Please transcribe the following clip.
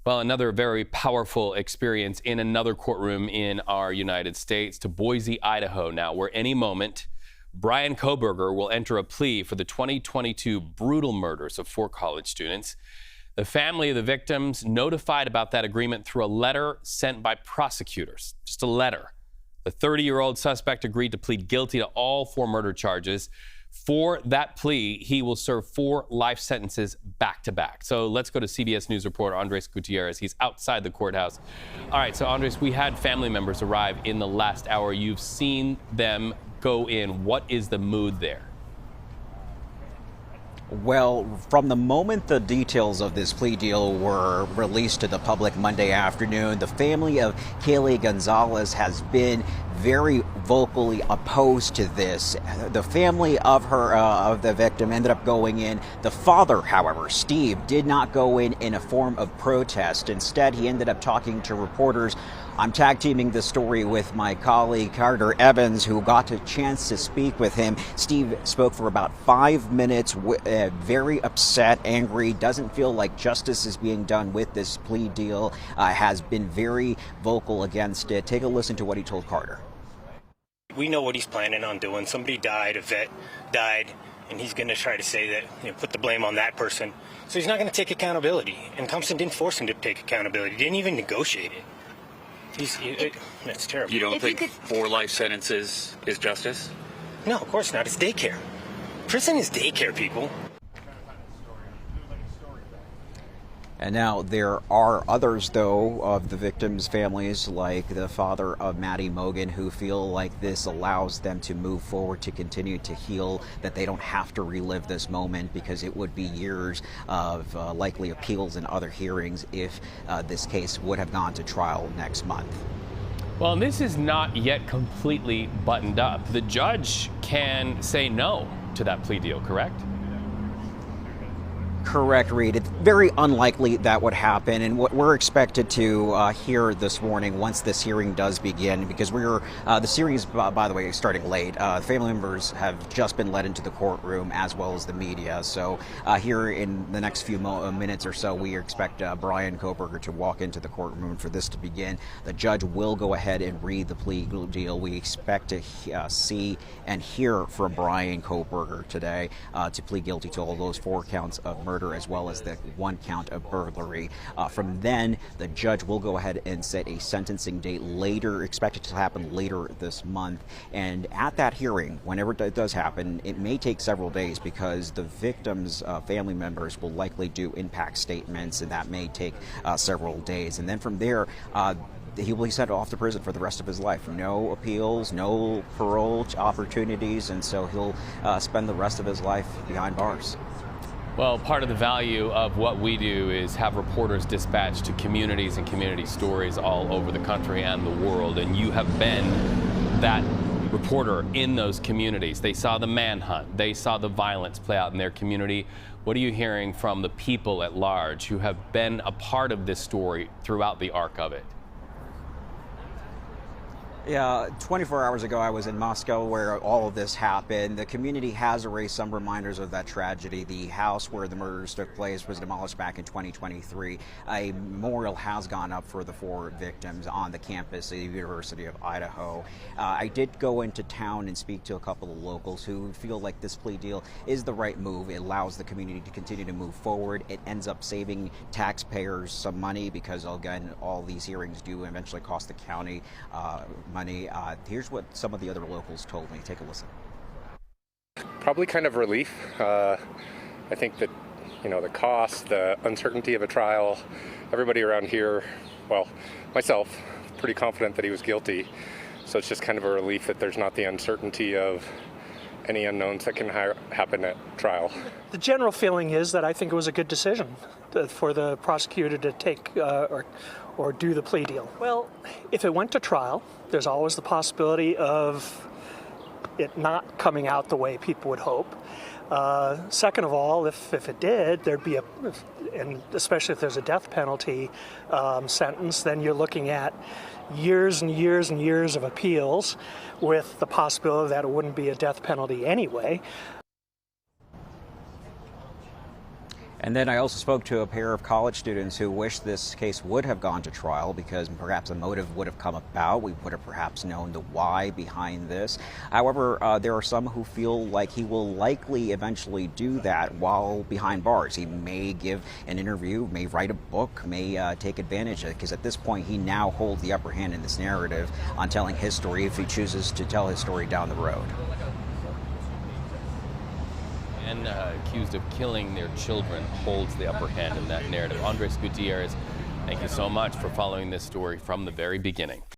Well, another very powerful experience in another courtroom in our United States, to Boise, Idaho now, where any moment Bryan Kohberger will enter a plea for the 2022 brutal murders of 4 college students. The family of the victims notified about that agreement through a letter sent by prosecutors. Just a letter. The 30-year-old suspect agreed to plead guilty to all 4 murder charges. For that plea, he will serve 4 life sentences back to back. So let's go to CBS News reporter Andres Gutierrez. He's outside the courthouse. All right, so Andres, we had family members arrive in the last hour. You've seen them go in. What is the mood there? Well, from the moment the details of this plea deal were released to the public Monday afternoon, the family of Kaylee Gonzalez has been very vocally opposed to this. The family of the victim ended up going in. The father, however, Steve, did not go in a form of protest. Instead, he ended up talking to reporters. I'm tag teaming this story with my colleague Carter Evans, who got a chance to speak with him. Steve spoke for about 5 minutes, very upset, angry, doesn't feel like justice is being done with this plea deal, has been very vocal against it. Take a listen to what he told Carter. We know what he's planning on doing. Somebody died, a vet died, and he's going to try to say that, put the blame on that person. So he's not going to take accountability. And Thompson didn't force him to take accountability. He didn't even negotiate it. That's terrible. You don't think 4 life sentences is justice? No, of course not. It's daycare. Prison is daycare, people. And now there are others, though, of the victims' families, like the father of Maddie Mogan, who feel like this allows them to move forward, to continue to heal, that they don't have to relive this moment, because it would be years of likely appeals and other hearings if this case would have gone to trial next month. Well, this is not yet completely buttoned up. The judge can say no to that plea deal, correct? Correct, Reed. It's very unlikely that would happen, and what we're expected to hear this morning once this hearing does begin, because the series, by the way, is starting late. Family members have just been led into the courtroom, as well as the media. So here in the next few minutes or so, we expect Bryan Kohberger to walk into the courtroom for this to begin. The judge will go ahead and read the plea deal. We expect to see and hear from Bryan Kohberger today to plead guilty to all those 4 counts of murder, as well as the 1 count of burglary. From then, the judge will go ahead and set a sentencing date later, expected to happen later this month. And at that hearing, whenever it does happen, it may take several days, because the victims' family members will likely do impact statements, and that may take several days. And then from there, he will be sent off to prison for the rest of his life. No appeals, no parole opportunities, and so he'll spend the rest of his life behind bars. Well, part of the value of what we do is have reporters dispatched to communities and community stories all over the country and the world. And you have been that reporter in those communities. They saw the manhunt. They saw the violence play out in their community. What are you hearing from the people at large who have been a part of this story throughout the arc of it? Yeah, 24 hours ago, I was in Moscow where all of this happened. The community has erased some reminders of that tragedy. The house where the murders took place was demolished back in 2023. A memorial has gone up for the 4 victims on the campus of the University of Idaho. I did go into town and speak to a couple of locals who feel like this plea deal is the right move. It allows the community to continue to move forward. It ends up saving taxpayers some money, because, again, all these hearings do eventually cost the county money. Here's what some of the other locals told me. Take a listen. Probably kind of relief. I think that, the cost, the uncertainty of a trial, everybody around here, well, myself, pretty confident that he was guilty. So it's just kind of a relief that there's not the uncertainty of any unknowns that can happen at trial. The general feeling is that I think it was a good decision for the prosecutor to take or do the plea deal. Well, if it went to trial, there's always the possibility of it not coming out the way people would hope. Second of all, if it did, there'd be and especially if there's a death penalty sentence, then you're looking at years and years and years of appeals, with the possibility that it wouldn't be a death penalty anyway. And then I also spoke to a pair of college students who wish this case would have gone to trial because perhaps a motive would have come about. We would have perhaps known the why behind this. However, there are some who feel like he will likely eventually do that while behind bars. He may give an interview, may write a book, may take advantage of it, because at this point he now holds the upper hand in this narrative on telling his story if he chooses to tell his story down the road. And accused of killing their children holds the upper hand in that narrative. Andres Gutierrez, thank you so much for following this story from the very beginning.